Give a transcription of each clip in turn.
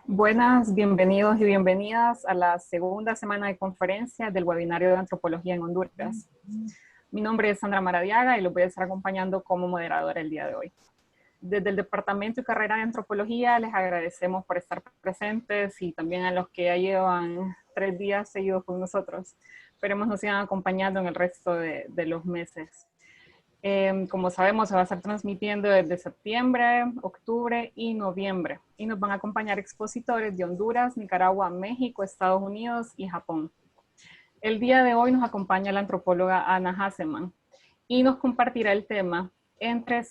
Buenas, bienvenidos y bienvenidas a la segunda semana de conferencia del webinario de Antropología en Honduras. Mi nombre es Sandra Maradiaga y los voy a estar acompañando como moderadora el día de hoy. Desde el Departamento y Carrera de Antropología les agradecemos por estar presentes y también a los que ya llevan 3 días seguidos con nosotros. Esperemos nos sigan acompañando en el resto de los meses. Como sabemos, se va a estar transmitiendo desde septiembre, octubre y noviembre. Y nos van a acompañar expositores de Honduras, Nicaragua, México, Estados Unidos y Japón. El día de hoy nos acompaña la antropóloga Ana Hasseman y nos compartirá el tema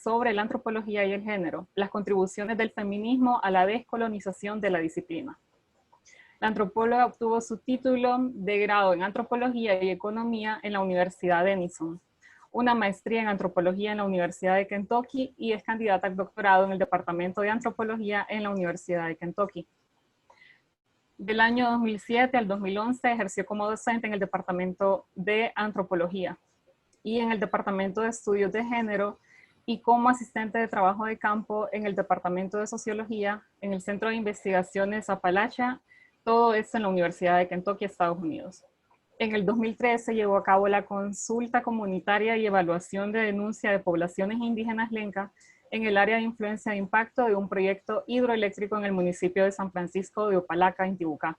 sobre la antropología y el género, las contribuciones del feminismo a la descolonización de la disciplina. La antropóloga obtuvo su título de grado en Antropología y Economía en la Universidad de Denison, una maestría en Antropología en la Universidad de Kentucky y es candidata al doctorado en el Departamento de Antropología en la Universidad de Kentucky. Del año 2007 al 2011 ejerció como docente en el Departamento de Antropología y en el Departamento de Estudios de Género y como asistente de trabajo de campo en el Departamento de Sociología en el Centro de Investigaciones Appalachia, todo esto en la Universidad de Kentucky, Estados Unidos. En el 2013 llevó a cabo la consulta comunitaria y evaluación de denuncia de poblaciones indígenas lenca en el área de influencia de impacto de un proyecto hidroeléctrico en el municipio de San Francisco de Opalaca, Intibucá.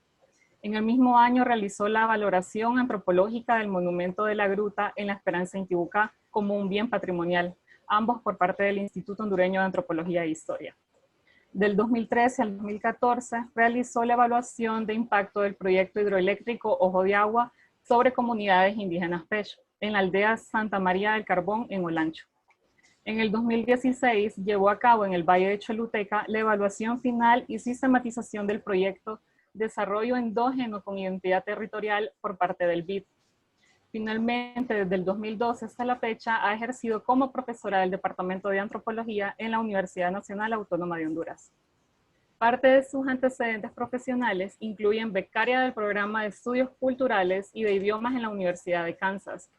En el mismo año realizó la valoración antropológica del monumento de la gruta en La Esperanza, Intibucá, como un bien patrimonial, ambos por parte del Instituto Hondureño de Antropología e Historia. Del 2013 al 2014 realizó la evaluación de impacto del proyecto hidroeléctrico Ojo de Agua sobre comunidades indígenas Pech, en la aldea Santa María del Carbón, en Olancho. En el 2016 llevó a cabo en el Valle de Choluteca la evaluación final y sistematización del proyecto Desarrollo Endógeno con Identidad Territorial por parte del BID. Finalmente, desde el 2012 hasta la fecha, ha ejercido como profesora del Departamento de Antropología en la Universidad Nacional Autónoma de Honduras. Parte de sus antecedentes profesionales incluyen becaria del programa de estudios culturales y de idiomas en la Universidad de Kansas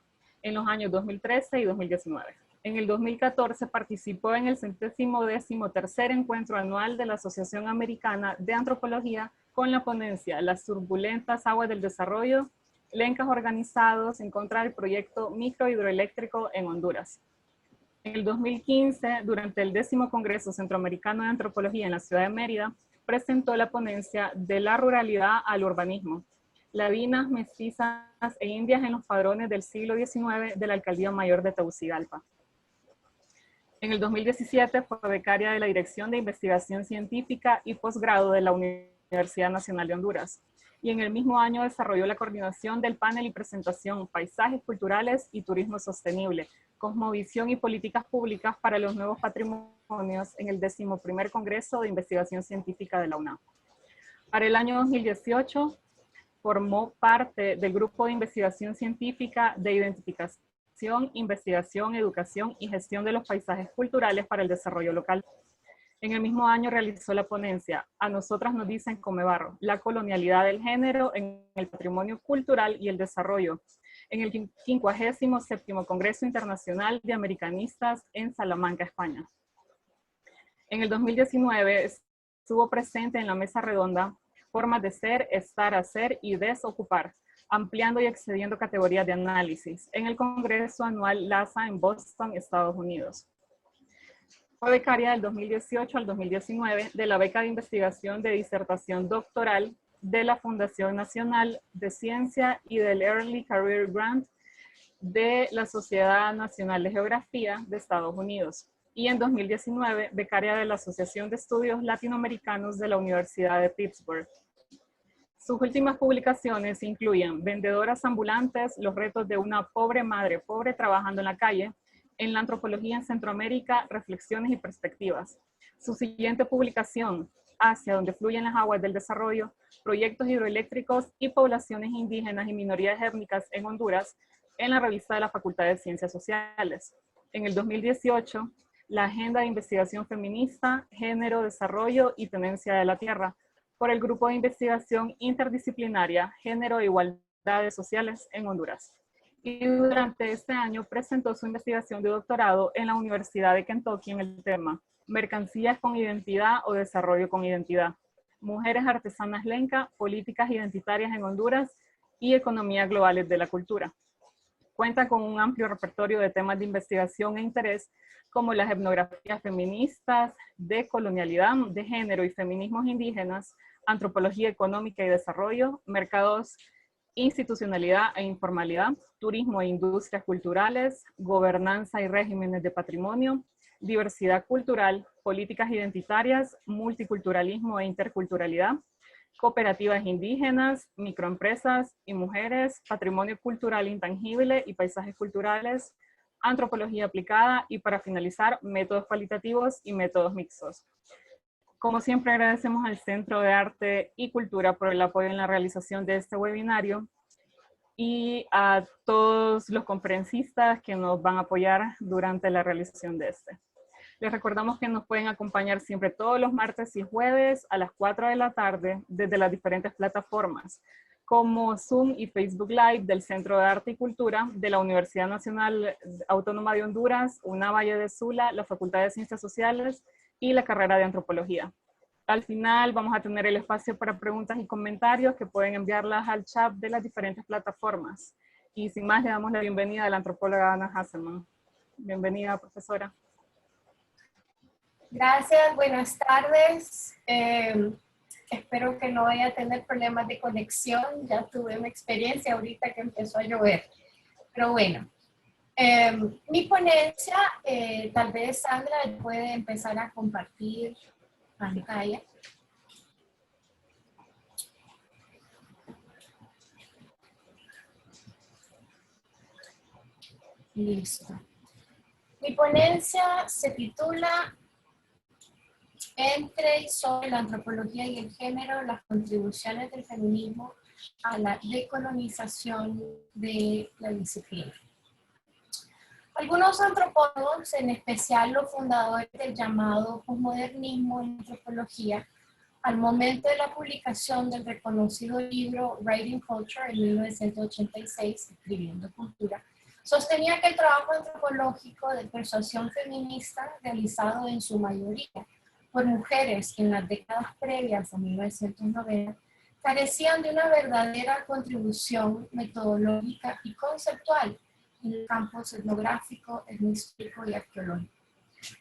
en los años 2013 y 2019. En el 2014 participó en el 113º encuentro anual de la Asociación Americana de Antropología con la ponencia Las turbulentas aguas del desarrollo, lencas organizados en contra del proyecto microhidroeléctrico en Honduras. En el 2015, durante el 10º Congreso Centroamericano de Antropología en la ciudad de Mérida, presentó la ponencia de la ruralidad al urbanismo, ladinas, mestizas e indias en los padrones del siglo XIX de la Alcaldía Mayor de Tegucigalpa. En el 2017 fue becaria de la Dirección de Investigación Científica y Posgrado de la Universidad Nacional de Honduras. Y en el mismo año desarrolló la coordinación del panel y presentación Paisajes Culturales y Turismo Sostenible, Cosmovisión y Políticas Públicas para los Nuevos Patrimonios en el 11º Congreso de Investigación Científica de la UNAM. Para el año 2018 formó parte del Grupo de Investigación Científica de Identificación, Investigación, Educación y Gestión de los Paisajes Culturales para el Desarrollo Local. En el mismo año realizó la ponencia A nosotras nos dicen Comebarro, la colonialidad del género en el patrimonio cultural y el desarrollo, en el 57º Congreso Internacional de Americanistas en Salamanca, España. En el 2019 estuvo presente en la mesa redonda Formas de ser, estar, hacer y desocupar, ampliando y excediendo categorías de análisis, en el Congreso Anual LASA en Boston, Estados Unidos. Fue becaria del 2018 al 2019 de la beca de investigación de disertación doctoral de la Fundación Nacional de Ciencia y del Early Career Grant de la Sociedad Nacional de Geografía de Estados Unidos. Y en 2019, becaria de la Asociación de Estudios Latinoamericanos de la Universidad de Pittsburgh. Sus últimas publicaciones incluyen Vendedoras ambulantes, los retos de una pobre madre pobre trabajando en la calle, en la antropología en Centroamérica, reflexiones y perspectivas. Su siguiente publicación, Hacia donde fluyen las aguas del desarrollo, proyectos hidroeléctricos y poblaciones indígenas y minorías étnicas en Honduras, en la revista de la Facultad de Ciencias Sociales. En el 2018, la Agenda de Investigación Feminista, Género, Desarrollo y Tenencia de la Tierra, por el Grupo de Investigación Interdisciplinaria, Género e Igualdades Sociales en Honduras. Y durante este año presentó su investigación de doctorado en la Universidad de Kentucky en el tema Mercancías con Identidad o Desarrollo con Identidad, Mujeres artesanas lenca, políticas identitarias en Honduras y economía globales de la cultura. Cuenta con un amplio repertorio de temas de investigación e interés como las etnografías feministas, de colonialidad, de género y feminismos indígenas, antropología económica y desarrollo, mercados, institucionalidad e informalidad, turismo e industrias culturales, gobernanza y regímenes de patrimonio, diversidad cultural, políticas identitarias, multiculturalismo e interculturalidad, cooperativas indígenas, microempresas y mujeres, patrimonio cultural intangible y paisajes culturales, antropología aplicada y, para finalizar, métodos cualitativos y métodos mixtos. Como siempre, agradecemos al Centro de Arte y Cultura por el apoyo en la realización de este webinario y a todos los conferencistas que nos van a apoyar durante la realización de este. Les recordamos que nos pueden acompañar siempre todos los martes y jueves a las 4 de la tarde desde las diferentes plataformas como Zoom y Facebook Live del Centro de Arte y Cultura de la Universidad Nacional Autónoma de Honduras, UNA-Valle de Sula, la Facultad de Ciencias Sociales y la carrera de Antropología. Al final vamos a tener el espacio para preguntas y comentarios que pueden enviarlas al chat de las diferentes plataformas. Y sin más, le damos la bienvenida a la antropóloga Ana Hasselman. Bienvenida, profesora. Gracias, buenas tardes. Espero que no vaya a tener problemas de conexión. Ya tuve una experiencia ahorita que empezó a llover. Pero bueno, mi ponencia, tal vez Sandra puede empezar a compartir pantalla. Listo. Mi ponencia se titula Entre y sobre la antropología y el género, las contribuciones del feminismo a la decolonización de la disciplina. Algunos antropólogos, en especial los fundadores del llamado posmodernismo en antropología, al momento de la publicación del reconocido libro Writing Culture en 1986, Escribiendo Cultura, sostenía que el trabajo antropológico de persuasión feminista, realizado en su mayoría por mujeres en las décadas previas a 1990, carecían de una verdadera contribución metodológica y conceptual en el campo etnográfico, etnohistórico y arqueológico.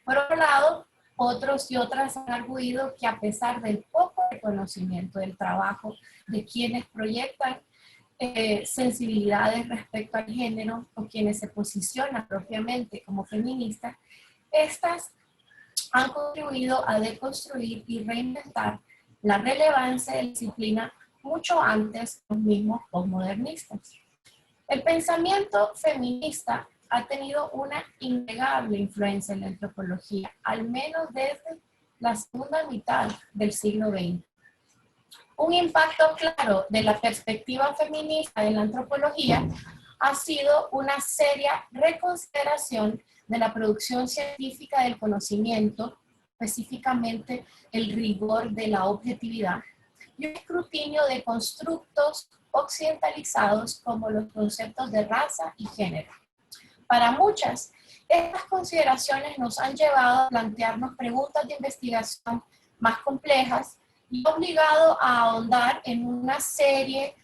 Por otro lado, otros y otras han arguido que a pesar del poco reconocimiento del trabajo de quienes proyectan sensibilidades respecto al género o quienes se posicionan propiamente como feministas, estas han contribuido a deconstruir y reinventar la relevancia de la disciplina mucho antes que los mismos postmodernistas. El pensamiento feminista ha tenido una innegable influencia en la antropología, al menos desde la segunda mitad del siglo XX. Un impacto claro de la perspectiva feminista en la antropología ha sido una seria reconsideración de la producción científica del conocimiento, específicamente el rigor de la objetividad, y un escrutinio de constructos occidentalizados como los conceptos de raza y género. Para muchas, estas consideraciones nos han llevado a plantearnos preguntas de investigación más complejas y obligado a ahondar en una seria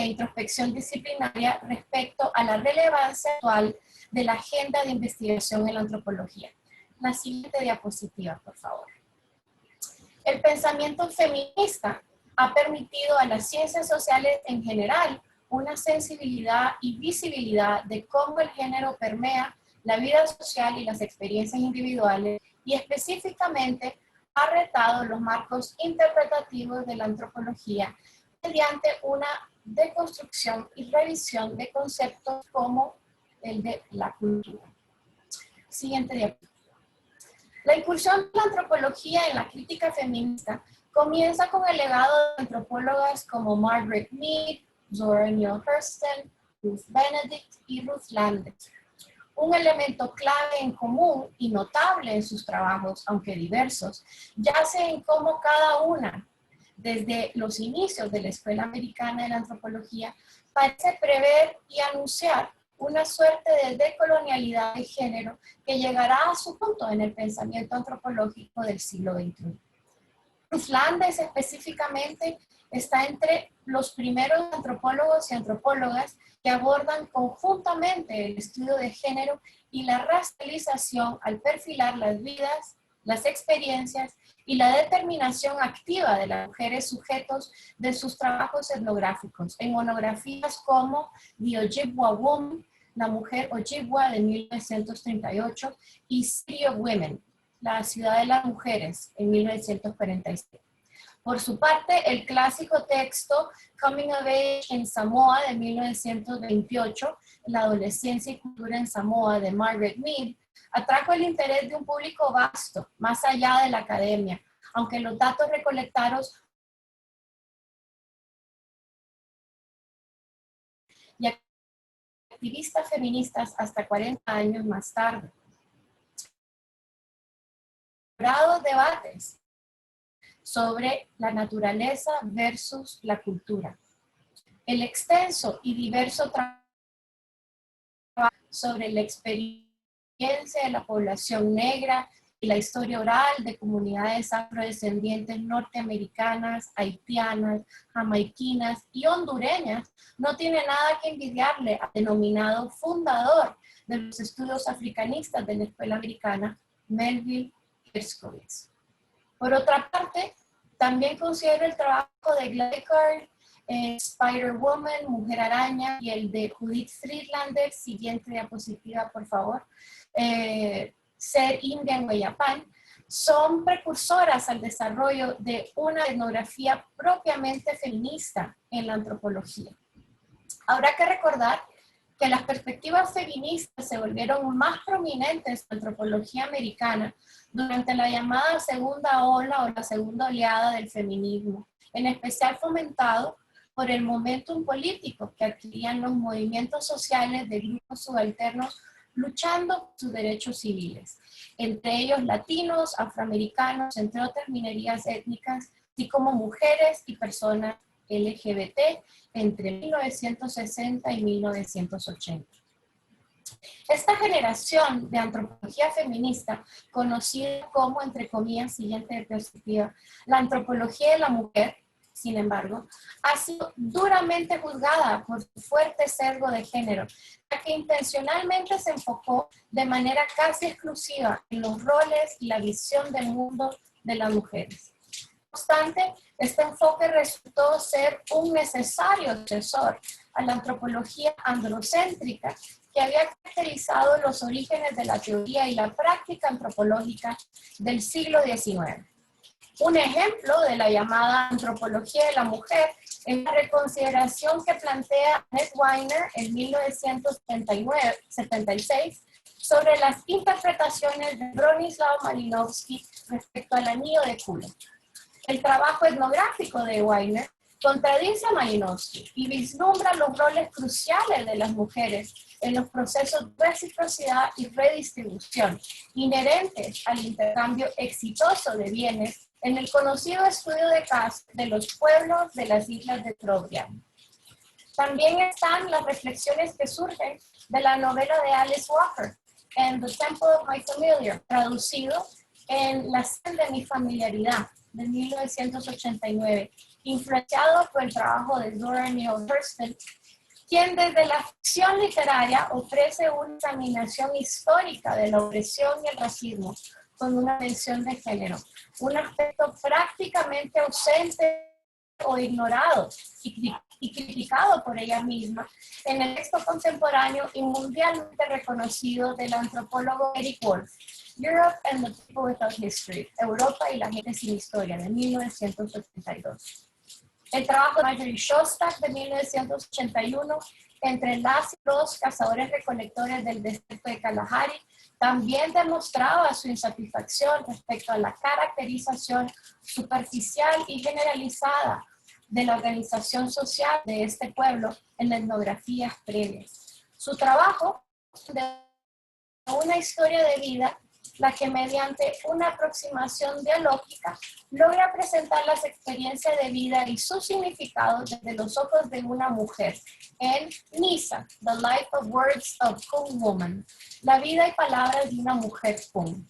introspección disciplinaria respecto a la relevancia actual de la agenda de investigación en la antropología. La siguiente diapositiva, por favor. El pensamiento feminista ha permitido a las ciencias sociales en general una sensibilidad y visibilidad de cómo el género permea la vida social y las experiencias individuales, y específicamente ha retado los marcos interpretativos de la antropología mediante una deconstrucción y revisión de conceptos como el de la cultura. Siguiente diapositiva. La incursión de la antropología en la crítica feminista comienza con el legado de antropólogas como Margaret Mead, Zora Neale Hurston, Ruth Benedict y Ruth Landers. Un elemento clave en común y notable en sus trabajos, aunque diversos, yace en cómo cada una, desde los inicios de la Escuela Americana de la Antropología, parece prever y anunciar una suerte de decolonialidad de género que llegará a su punto en el pensamiento antropológico del siglo XXI. Ruth Landes específicamente está entre los primeros antropólogos y antropólogas que abordan conjuntamente el estudio de género y la racialización al perfilar las vidas, las experiencias y la determinación activa de las mujeres sujetos de sus trabajos etnográficos en monografías como The Ojibwa Woman, la mujer Ojibwa de 1938 y City of Women, la ciudad de las mujeres en 1947. Por su parte, el clásico texto Coming of Age en Samoa de 1928, La adolescencia y cultura en Samoa de Margaret Mead, atrajo el interés de un público vasto, más allá de la academia, aunque los datos recolectados y activistas feministas hasta 40 años más tarde. Debates sobre la naturaleza versus la cultura. El extenso y diverso trabajo sobre la experiencia de la población negra y la historia oral de comunidades afrodescendientes norteamericanas, haitianas, jamaiquinas y hondureñas no tiene nada que envidiarle al denominado fundador de los estudios africanistas de la escuela americana, Melville Herskovits. Por otra parte, también considero el trabajo de Gleichard, Spider-Woman, Mujer Araña, y el de Judith Friedlander, siguiente diapositiva por favor, Ser India en Guayapán, son precursoras al desarrollo de una etnografía propiamente feminista en la antropología. Habrá que recordar que las perspectivas feministas se volvieron más prominentes en la antropología americana durante la llamada segunda ola o la segunda oleada del feminismo, en especial fomentado por el momentum político que adquirían los movimientos sociales de grupos subalternos luchando por sus derechos civiles, entre ellos latinos, afroamericanos, entre otras minorías étnicas, así como mujeres y personas LGBT entre 1960 y 1980. Esta generación de antropología feminista, conocida como, entre comillas, siguiente diapositiva, la antropología de la mujer, sin embargo, ha sido duramente juzgada por su fuerte sesgo de género, ya que intencionalmente se enfocó de manera casi exclusiva en los roles y la visión del mundo de las mujeres. No obstante, este enfoque resultó ser un necesario sucesor a la antropología androcéntrica que había caracterizado los orígenes de la teoría y la práctica antropológica del siglo XIX. Un ejemplo de la llamada antropología de la mujer es la reconsideración que plantea Annette Weiner en 1976 sobre las interpretaciones de Bronislaw Malinowski respecto al anillo de culo. El trabajo etnográfico de Weiner contradice a Malinowski y vislumbra los roles cruciales de las mujeres en los procesos de reciprocidad y redistribución inherentes al intercambio exitoso de bienes en el conocido estudio de caso de los pueblos de las islas de Trobriand. También están las reflexiones que surgen de la novela de Alice Walker, en The Temple of My Familiar, traducido en La sed de mi familiaridad, de 1989, influenciado por el trabajo de Zora Neale Hurston, quien desde la ficción literaria ofrece una examinación histórica de la opresión y el racismo con una mención de género, un aspecto prácticamente ausente o ignorado y criticado por ella misma en el texto contemporáneo y mundialmente reconocido del antropólogo Eric Wolf, Europe and the People Without History, Europa y la gente sin historia, de 1982. El trabajo de Marjorie Shostak, de 1981, entre las y los cazadores-recolectores del desierto de Kalahari, también demostraba su insatisfacción respecto a la caracterización superficial y generalizada de la organización social de este pueblo en etnografías previas. Su trabajo de una historia de vida, la que mediante una aproximación dialógica logra presentar las experiencias de vida y sus significados desde los ojos de una mujer en Nisa, The Life of Words of Kung Woman, la vida y palabras de una mujer Kung.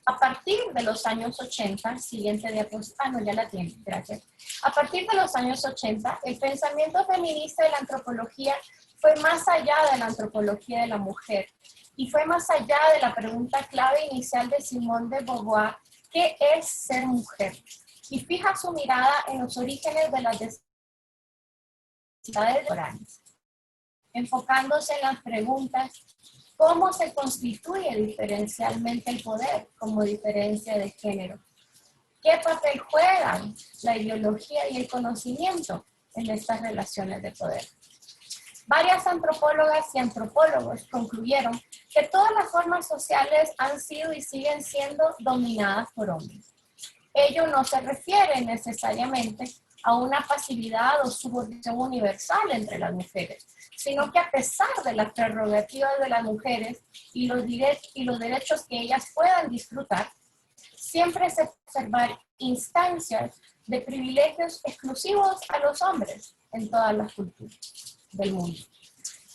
A partir de los años 80, siguiente diapositiva, no, ya la tiene, gracias. A partir de los años 80, el pensamiento feminista de la antropología fue más allá de la antropología de la mujer y fue más allá de la pregunta clave inicial de Simone de Beauvoir, ¿qué es ser mujer? Y fija su mirada en los orígenes de las desigualdades morales, enfocándose en las preguntas: ¿cómo se constituye diferencialmente el poder como diferencia de género? ¿Qué papel juegan la ideología y el conocimiento en estas relaciones de poder? Varias antropólogas y antropólogos concluyeron que todas las formas sociales han sido y siguen siendo dominadas por hombres. Ello no se refiere necesariamente a una pasividad o subordinación universal entre las mujeres, sino que a pesar de las prerrogativas de las mujeres y los derechos que ellas puedan disfrutar, siempre se observan instancias de privilegios exclusivos a los hombres en todas las culturas del mundo.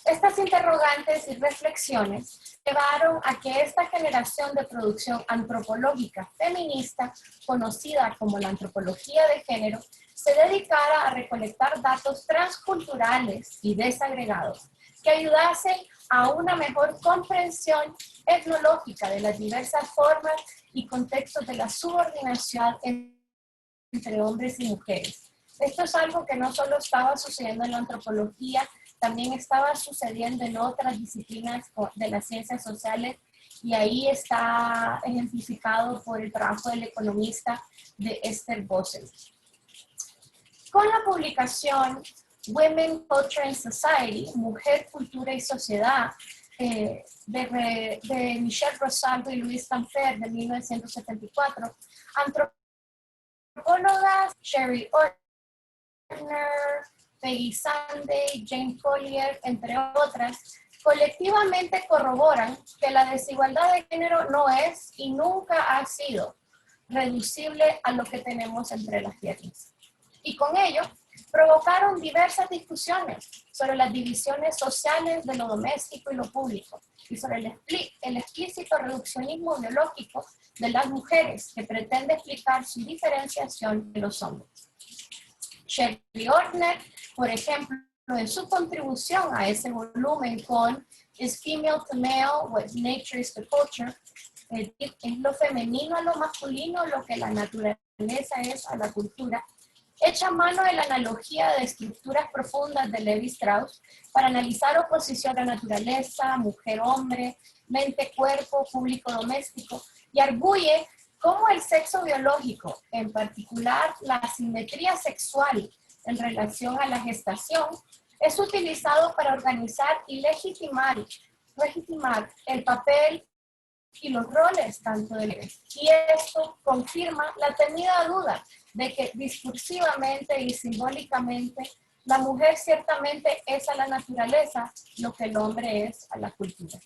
Estas interrogantes y reflexiones llevaron a que esta generación de producción antropológica feminista, conocida como la antropología de género, se dedicara a recolectar datos transculturales y desagregados que ayudasen a una mejor comprensión etnológica de las diversas formas y contextos de la subordinación entre hombres y mujeres. Esto es algo que no solo estaba sucediendo en la antropología, también estaba sucediendo en otras disciplinas de las ciencias sociales, y ahí está ejemplificado por el trabajo del economista de Esther Bossel. Con la publicación Women, Culture and Society, Mujer, Cultura y Sociedad, de Michelle Rosaldo y Louise Canfer de 1974, antropólogas Sherry Ortner, Peggy Sunday, Jane Collier, entre otras, colectivamente corroboran que la desigualdad de género no es y nunca ha sido reducible a lo que tenemos entre las piernas. Y con ello, provocaron diversas discusiones sobre las divisiones sociales de lo doméstico y lo público, y sobre el explícito reduccionismo biológico de las mujeres que pretende explicar su diferenciación de los hombres. Sherry Ortner, por ejemplo, en su contribución a ese volumen con Is Female to Male What Nature is to Culture, es lo femenino a lo masculino, lo que la naturaleza es a la cultura, echa mano de la analogía de estructuras profundas de Levi Strauss para analizar oposición a naturaleza, mujer-hombre, mente-cuerpo, público-doméstico, y arguye cómo el sexo biológico, en particular la asimetría sexual en relación a la gestación, es utilizado para organizar y legitimar el papel y los roles tanto de mujeres. Y esto confirma la temida duda de que discursivamente y simbólicamente la mujer ciertamente es a la naturaleza lo que el hombre es a la cultura.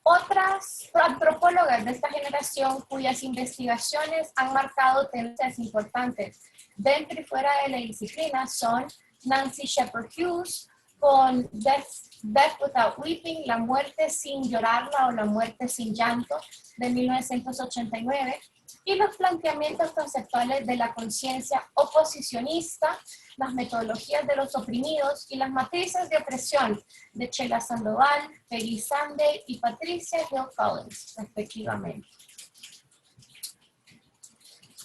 Otras antropólogas de esta generación cuyas investigaciones han marcado tendencias importantes dentro y fuera de la disciplina son Nancy Shepherd Hughes con Death Without Weeping, La muerte sin llorarla o La muerte sin llanto, de 1989, y los planteamientos conceptuales de la conciencia oposicionista, las metodologías de los oprimidos y las matrices de opresión de Chela Sandoval, Peggy Sunday y Patricia Hill Collins, respectivamente.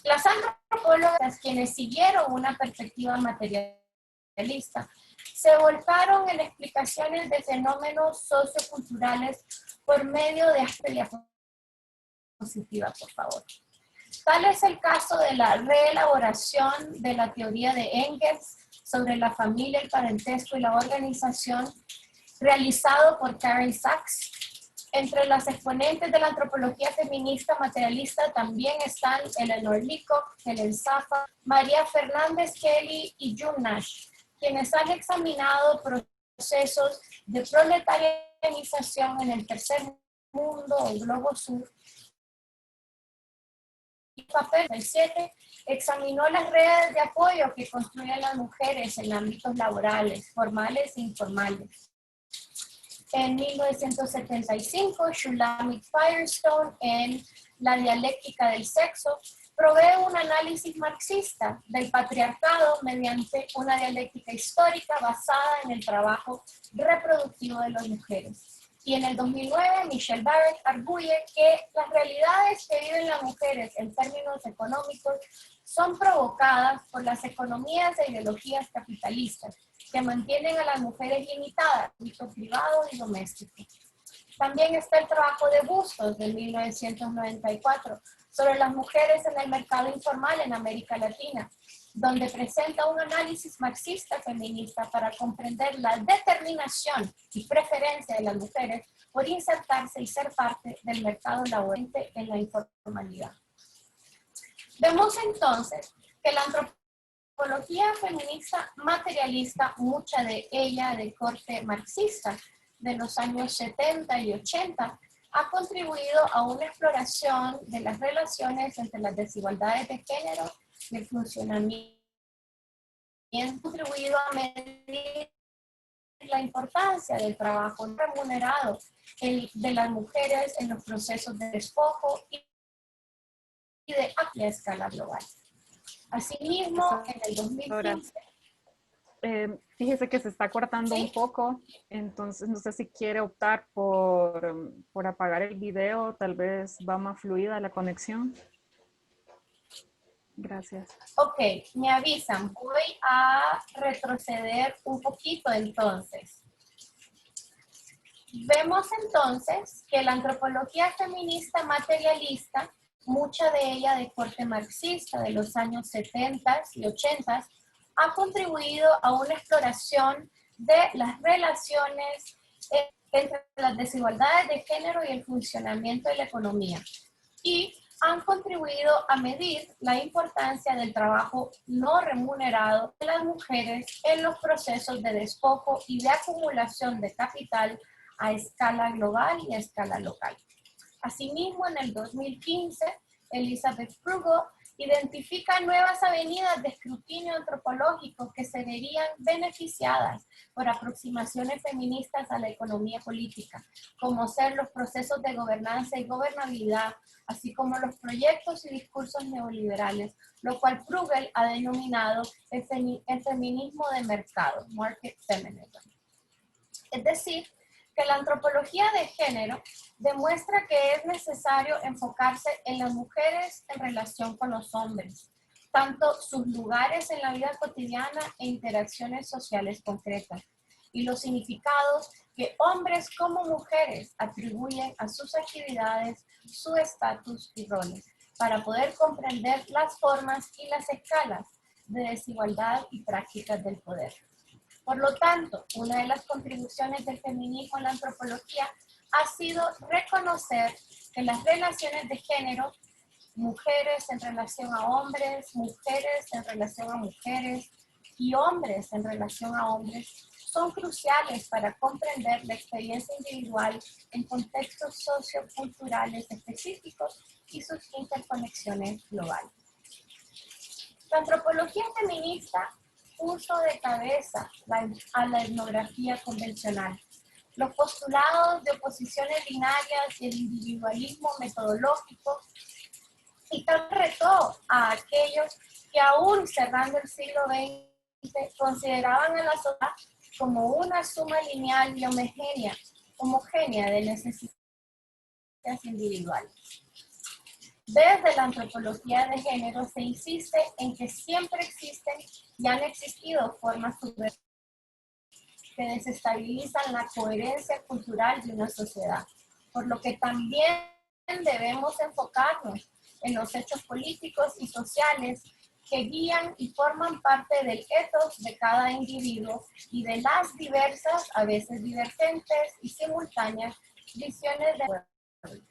Las antropólogas, quienes siguieron una perspectiva materialista, se volcaron en explicaciones de fenómenos socioculturales por medio de esta diapositiva, por favor. Tal es el caso de la reelaboración de la teoría de Engels sobre la familia, el parentesco y la organización, realizado por Karen Sachs. Entre las exponentes de la antropología feminista materialista también están Eleanor Leacock, Helen Saffa, María Fernández Kelly y June Nash, quienes han examinado procesos de proletarianización en el tercer mundo o globo sur. El papel del 7 examinó las redes de apoyo que construyen las mujeres en ámbitos laborales, formales e informales. En 1975, Shulamit Firestone, en La dialéctica del sexo, provee un análisis marxista del patriarcado mediante una dialéctica histórica basada en el trabajo reproductivo de las mujeres. Y en el 2009, Michelle Barrett arguye que las realidades que viven las mujeres en términos económicos son provocadas por las economías e ideologías capitalistas que mantienen a las mujeres limitadas, ámbito privado y doméstico. También está el trabajo de Bustos de 1994 sobre las mujeres en el mercado informal en América Latina, donde presenta un análisis marxista feminista para comprender la determinación y preferencia de las mujeres por insertarse y ser parte del mercado laboral en la informalidad. Vemos entonces que la antropología feminista materialista, mucha de ella de corte marxista, de los años 70 y 80, ha contribuido a una exploración de las relaciones entre las desigualdades de género y el funcionamiento. Y ha contribuido a medir la importancia del trabajo no remunerado de las mujeres en los procesos de despojo y de amplia escala global. Asimismo, en el 2015... fíjese que se está cortando un poco, entonces no sé si quiere optar por apagar el video, tal vez va más fluida la conexión. Gracias. Ok, me avisan, voy a retroceder un poquito entonces. Vemos entonces que la antropología feminista materialista, mucha de ella de corte marxista de los años 70 y 80, ha contribuido a una exploración de las relaciones entre las desigualdades de género y el funcionamiento de la economía. Y han contribuido a medir la importancia del trabajo no remunerado de las mujeres en los procesos de despojo y de acumulación de capital a escala global y a escala local. Asimismo, en el 2015, Elizabeth Frugo identifica nuevas avenidas de escrutinio antropológico que se verían beneficiadas por aproximaciones feministas a la economía política, como ser los procesos de gobernanza y gobernabilidad, así como los proyectos y discursos neoliberales, lo cual Bruegel ha denominado el feminismo de mercado, market feminism. Es decir, que la antropología de género demuestra que es necesario enfocarse en las mujeres en relación con los hombres, tanto sus lugares en la vida cotidiana e interacciones sociales concretas, y los significados que hombres como mujeres atribuyen a sus actividades, su estatus y roles, para poder comprender las formas y las escalas de desigualdad y prácticas del poder. Por lo tanto, una de las contribuciones del feminismo en la antropología ha sido reconocer que las relaciones de género, mujeres en relación a hombres, mujeres en relación a mujeres y hombres en relación a hombres, son cruciales para comprender la experiencia individual en contextos socioculturales específicos y sus interconexiones globales. La antropología feminista puso de cabeza a la etnografía convencional. Los postulados de oposiciones binarias y el individualismo metodológico, y tal retó a aquellos que aún cerrando el siglo XX consideraban a la sociedad como una suma lineal y homogénea de necesidades individuales. Desde la antropología de género se insiste en que siempre existen y han existido formas subversivas que desestabilizan la coherencia cultural de una sociedad, por lo que también debemos enfocarnos en los hechos políticos y sociales que guían y forman parte del ethos de cada individuo y de las diversas, a veces divergentes y simultáneas, visiones de la vida.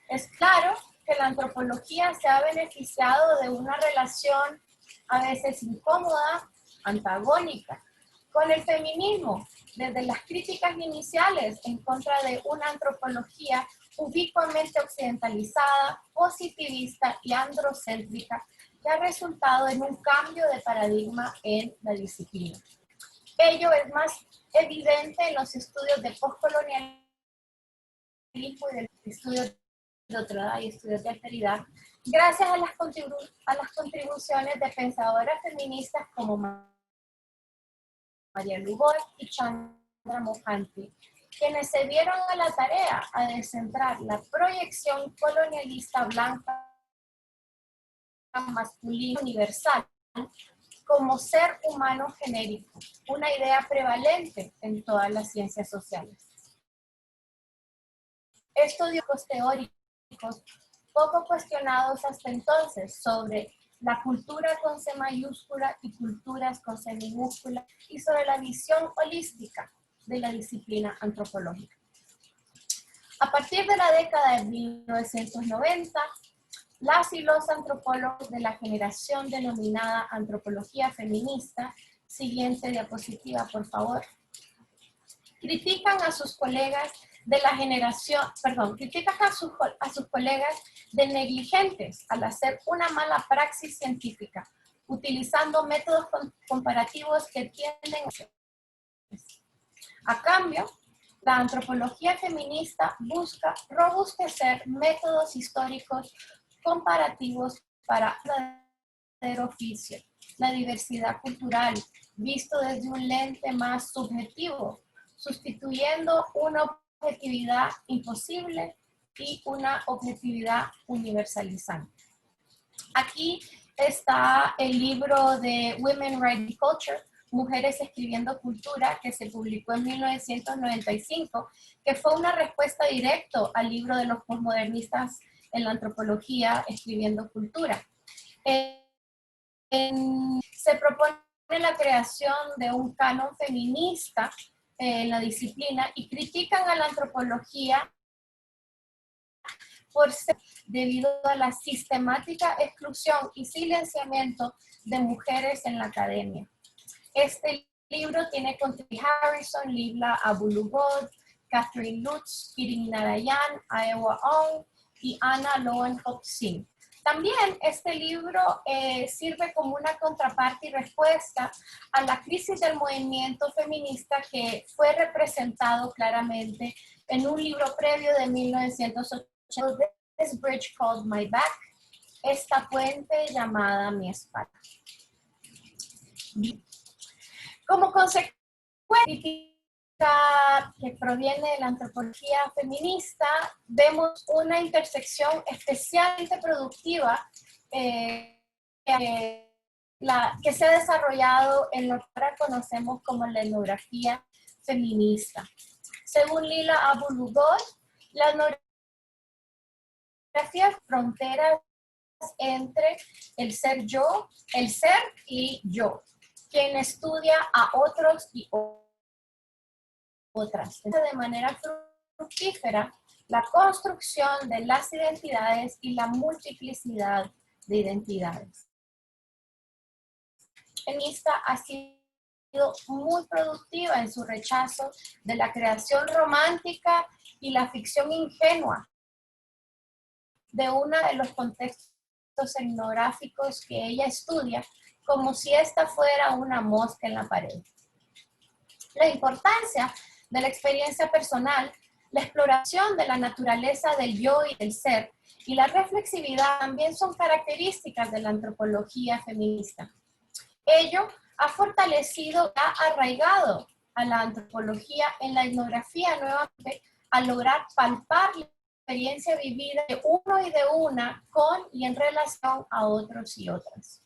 Es claro que la antropología se ha beneficiado de una relación a veces incómoda, antagónica, con el feminismo, desde las críticas iniciales en contra de una antropología ubicuamente occidentalizada, positivista y androcéntrica, que ha resultado en un cambio de paradigma en la disciplina. Ello es más evidente en los estudios de postcolonialismo y de estudios de otra edad y estudios de alteridad, gracias a las contribuciones de pensadoras feministas como María Lubor y Chandra Mohanty, quienes se dieron a la tarea a descentrar la proyección colonialista blanca masculina universal como ser humano genérico, una idea prevalente en todas las ciencias sociales. Estudios teóricos poco cuestionados hasta entonces sobre la cultura con C mayúscula y culturas con C minúscula y sobre la visión holística de la disciplina antropológica. A partir de la década de 1990, las y los antropólogos de la generación denominada antropología feminista, siguiente diapositiva por favor, critican a sus colegas de la generación, critican a sus colegas de negligentes al hacer una mala praxis científica, utilizando métodos comparativos que tienden a cambio. La antropología feminista busca robustecer métodos históricos comparativos para el verdadero oficio, la diversidad cultural, visto desde un lente más subjetivo, sustituyendo una objetividad imposible y una objetividad universalizante. Aquí está el libro de Women Writing Culture, Mujeres Escribiendo Cultura, que se publicó en 1995, que fue una respuesta directa al libro de los postmodernistas en la antropología, Escribiendo Cultura. Se propone la creación de un canon feminista en la disciplina y critican a la antropología por ser debido a la sistemática exclusión y silenciamiento de mujeres en la academia. Este libro tiene con Tree Harrison, Lila Abu-Lughod, Catherine Lutz, Kirin Narayan, Iowa Ong y Anna Lowenhoff-Singh. También este libro sirve como una contraparte y respuesta a la crisis del movimiento feminista que fue representado claramente en un libro previo de 1980, This Bridge Called My Back, esta puente llamada Mi Espalda. Como consecuencia que proviene de la antropología feminista, vemos una intersección especialmente productiva que se ha desarrollado en lo que ahora conocemos como la etnografía feminista. Según Lila Abu-Lughod, la etnografía es fronteras entre el ser yo, el ser y yo, quien estudia a otros y otras. De manera fructífera, la construcción de las identidades y la multiplicidad de identidades. La feminista ha sido muy productiva en su rechazo de la creación romántica y la ficción ingenua de uno de los contextos etnográficos que ella estudia, como si esta fuera una mosca en la pared. La importancia de la experiencia personal, la exploración de la naturaleza del yo y del ser, y la reflexividad también son características de la antropología feminista. Ello ha fortalecido, ha arraigado a la antropología en la etnografía nuevamente, a lograr palpar la experiencia vivida de uno y de una con y en relación a otros y otras.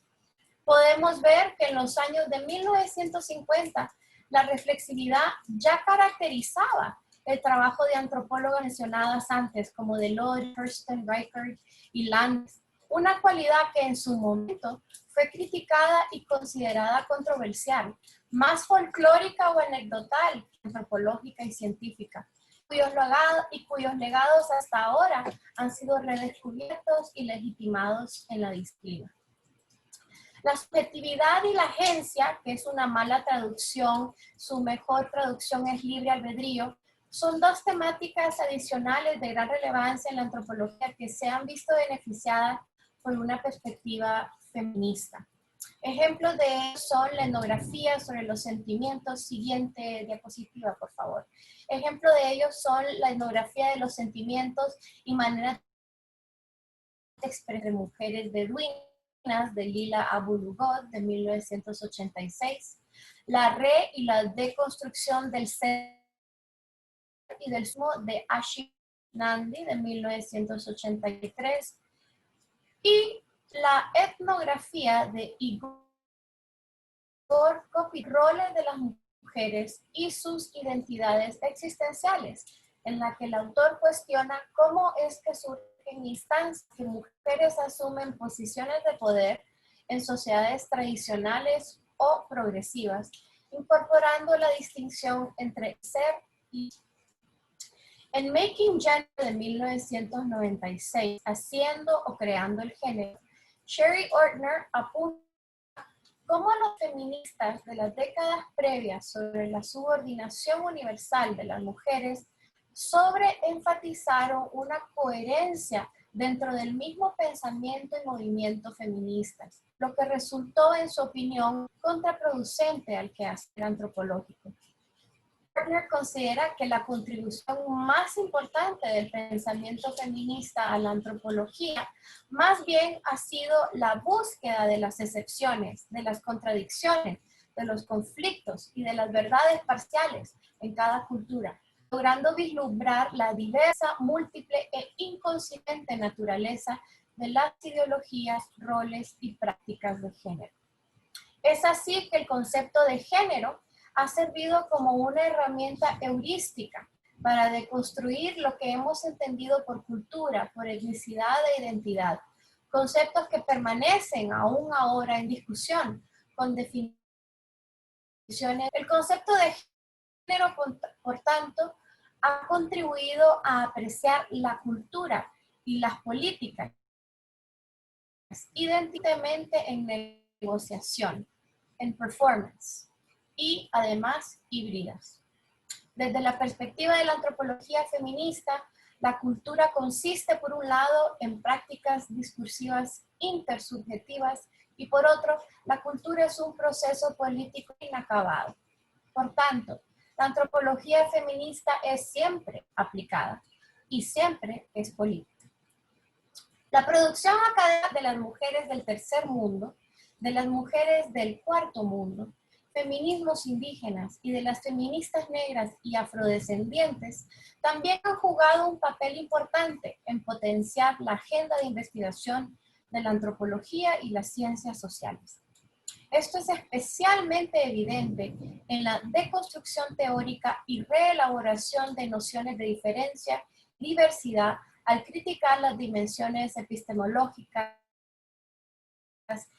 Podemos ver que en los años de 1950 la reflexividad ya caracterizaba el trabajo de antropólogas mencionadas antes, como Delory, Hurston, Reichert y Landes, una cualidad que en su momento fue criticada y considerada controversial, más folclórica o anecdotal, antropológica y científica, cuyos legados hasta ahora han sido redescubiertos y legitimados en la disciplina. La subjetividad y la agencia, que es una mala traducción, su mejor traducción es libre albedrío, son dos temáticas adicionales de gran relevancia en la antropología que se han visto beneficiadas por una perspectiva feminista. Ejemplos de ello son la etnografía sobre los sentimientos. Siguiente diapositiva, por favor. Ejemplo de ellos son la etnografía de los sentimientos y maneras de expresar de mujeres beduinas de Lila Abu Lughod de 1986, la y la deconstrucción del ser y del sumo de Ashik Nandi de 1983 y la etnografía de Igor Kopi, roles de las mujeres y sus identidades existenciales, en la que el autor cuestiona cómo es que surgen instancias que mujeres asumen posiciones de poder en sociedades tradicionales o progresivas, incorporando la distinción entre ser y. En Making Gender de 1996, Haciendo o Creando el Género, Sherry Ortner apunta cómo los feministas de las décadas previas sobre la subordinación universal de las mujeres sobreenfatizaron una coherencia dentro del mismo pensamiento y movimiento feministas, lo que resultó, en su opinión, contraproducente al quehacer antropológico. Ortner considera que la contribución más importante del pensamiento feminista a la antropología más bien ha sido la búsqueda de las excepciones, de las contradicciones, de los conflictos y de las verdades parciales en cada cultura, logrando vislumbrar la diversa, múltiple e inconsistente naturaleza de las ideologías, roles y prácticas de género. Es así que el concepto de género ha servido como una herramienta heurística para deconstruir lo que hemos entendido por cultura, por etnicidad e identidad, conceptos que permanecen aún ahora en discusión con definiciones. El concepto de género, por tanto, ha contribuido a apreciar la cultura y las políticas identitariamente en negociación, en performance y además híbridas. Desde la perspectiva de la antropología feminista, la cultura consiste por un lado en prácticas discursivas intersubjetivas y por otro, la cultura es un proceso político inacabado. Por tanto, la antropología feminista es siempre aplicada y siempre es política. La producción académica de las mujeres del tercer mundo, de las mujeres del cuarto mundo, feminismos indígenas y de las feministas negras y afrodescendientes también han jugado un papel importante en potenciar la agenda de investigación de la antropología y las ciencias sociales. Esto es especialmente evidente en la deconstrucción teórica y reelaboración de nociones de diferencia y diversidad al criticar las dimensiones epistemológicas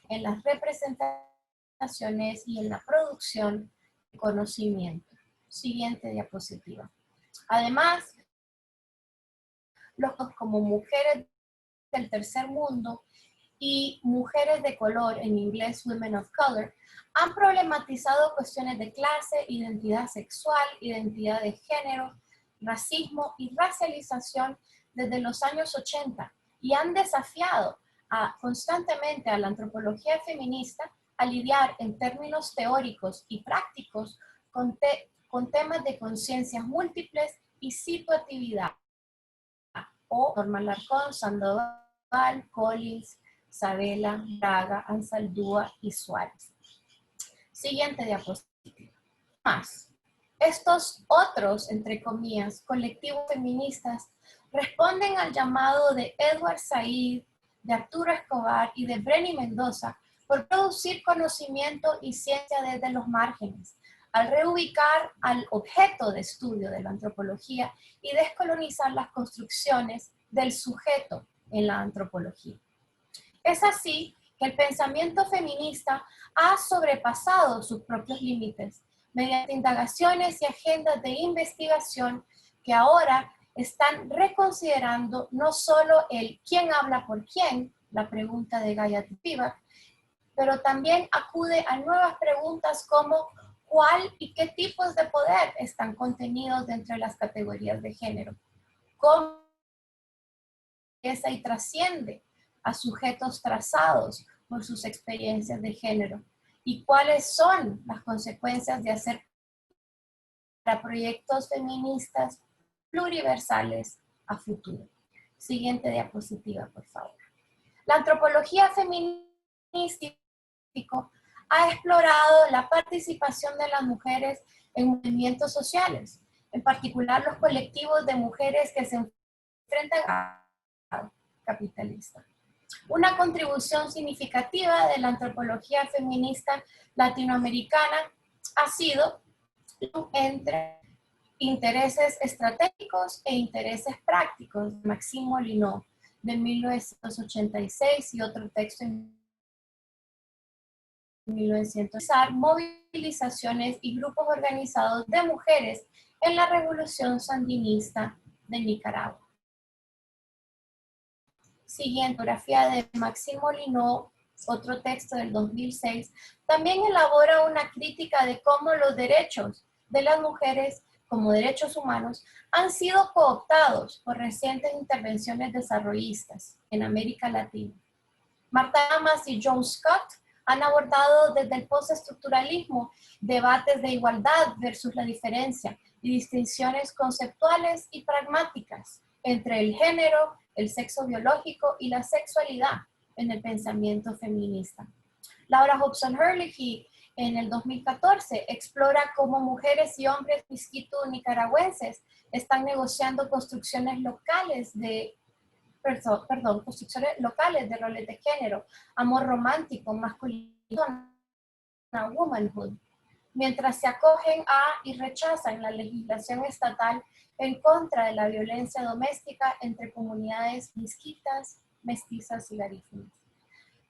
en las representaciones y en la producción de conocimiento. Siguiente diapositiva. Además, los como mujeres del tercer mundo y mujeres de color, en inglés Women of Color, han problematizado cuestiones de clase, identidad sexual, identidad de género, racismo y racialización desde los años 80 y han desafiado constantemente a la antropología feminista a lidiar en términos teóricos y prácticos con temas de conciencias múltiples y situatividad. O Norma Larcón, Sandoval, Collins, Sabela, Braga, Ansaldúa y Suárez. Siguiente diapositiva. Más. Estos otros, entre comillas, colectivos feministas responden al llamado de Edward Said, de Arturo Escobar y de Brenny Mendoza por producir conocimiento y ciencia desde los márgenes, al reubicar al objeto de estudio de la antropología y descolonizar las construcciones del sujeto en la antropología. Es así que el pensamiento feminista ha sobrepasado sus propios límites mediante indagaciones y agendas de investigación que ahora están reconsiderando no solo el quién habla por quién, la pregunta de Gayatri Spivak, pero también acude a nuevas preguntas como cuál y qué tipos de poder están contenidos dentro de las categorías de género, cómo esa y trasciende a sujetos trazados por sus experiencias de género y cuáles son las consecuencias de hacer para proyectos feministas pluriversales a futuro. Siguiente diapositiva, por favor. La antropología feminista ha explorado la participación de las mujeres en movimientos sociales, en particular los colectivos de mujeres que se enfrentan al capitalismo. Una contribución significativa de la antropología feminista latinoamericana ha sido entre intereses estratégicos e intereses prácticos, Maxime Molyneux, de 1986 y otro texto en 1900, movilizaciones y grupos organizados de mujeres en la Revolución Sandinista de Nicaragua. Siguiente, biografía de Maxime Molyneux, otro texto del 2006, también elabora una crítica de cómo los derechos de las mujeres como derechos humanos han sido cooptados por recientes intervenciones desarrollistas en América Latina. Martha Hamas y John Scott han abordado desde el postestructuralismo debates de igualdad versus la diferencia y distinciones conceptuales y pragmáticas entre el género, el sexo biológico y la sexualidad en el pensamiento feminista. Laura Hobson Herlihy en el 2014 explora cómo mujeres y hombres miskitu nicaragüenses están negociando construcciones locales de roles de género, amor romántico, masculino, womanhood, mientras se acogen a y rechazan la legislación estatal en contra de la violencia doméstica entre comunidades misquitas, mestizas y garífunas.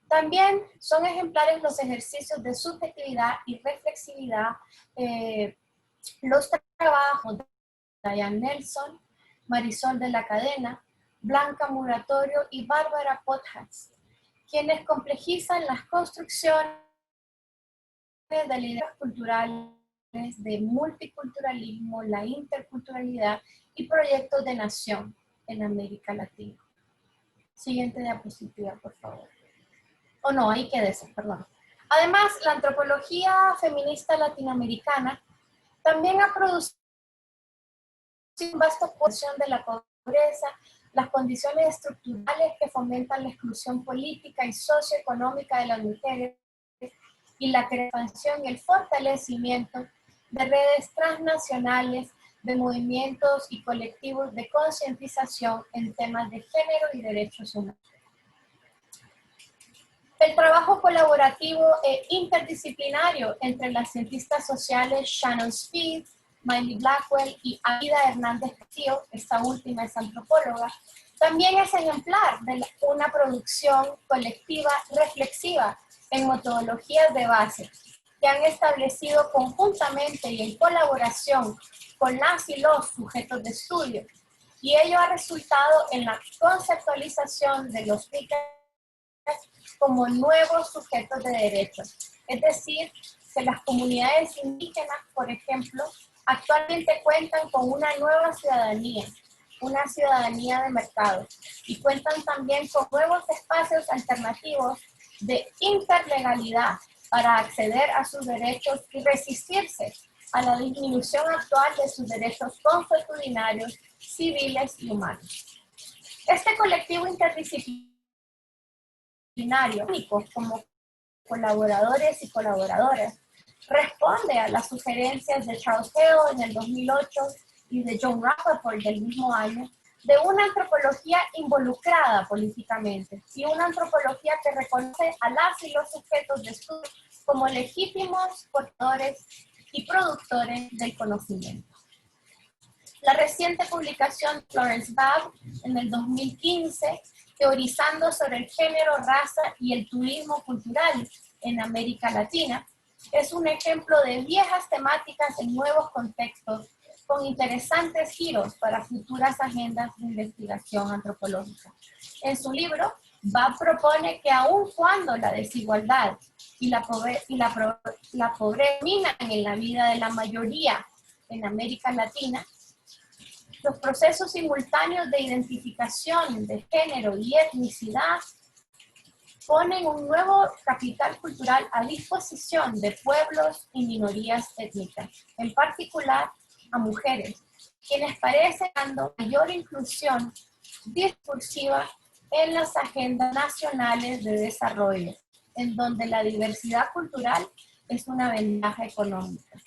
También son ejemplares los ejercicios de subjetividad y reflexividad, los trabajos de Diane Nelson, Marisol de la Cadena, Blanca Muratorio y Bárbara Potthast, quienes complejizan las construcciones de ideas culturales de multiculturalismo, la interculturalidad y proyectos de nación en América Latina. Siguiente diapositiva, por favor. O no, ahí quédese, perdón. Además, la antropología feminista latinoamericana también ha producido una vasta porción de la pobreza, las condiciones estructurales que fomentan la exclusión política y socioeconómica de las mujeres y la creación y el fortalecimiento de redes transnacionales de movimientos y colectivos de concientización en temas de género y derechos humanos. El trabajo colaborativo e interdisciplinario entre las cientistas sociales Shannon Speed, Miley Blackwell y Aida Hernández Castillo, esta última es antropóloga, también es ejemplar de una producción colectiva reflexiva en metodologías de base que han establecido conjuntamente y en colaboración con las y los sujetos de estudio, y ello ha resultado en la conceptualización de los picas como nuevos sujetos de derechos, es decir, que las comunidades indígenas, por ejemplo, actualmente cuentan con una nueva ciudadanía, una ciudadanía de mercado, y cuentan también con nuevos espacios alternativos de interlegalidad para acceder a sus derechos y resistirse a la disminución actual de sus derechos consuetudinarios, civiles y humanos. Este colectivo interdisciplinario, como colaboradores y colaboradoras, responde a las sugerencias de Charles Hale en el 2008 y de John Rappaport del mismo año, de una antropología involucrada políticamente y una antropología que reconoce a las y los sujetos de estudio como legítimos portadores y productores del conocimiento. La reciente publicación de Florence Babb en el 2015, teorizando sobre el género, raza y el turismo cultural en América Latina, es un ejemplo de viejas temáticas en nuevos contextos con interesantes giros para futuras agendas de investigación antropológica. En su libro, Babb propone que aun cuando la desigualdad y la pobreza dominan en la vida de la mayoría en América Latina, los procesos simultáneos de identificación de género y etnicidad ponen un nuevo capital cultural a disposición de pueblos y minorías étnicas, en particular a mujeres, quienes parecen dando mayor inclusión discursiva en las agendas nacionales de desarrollo, en donde la diversidad cultural es una ventaja económica.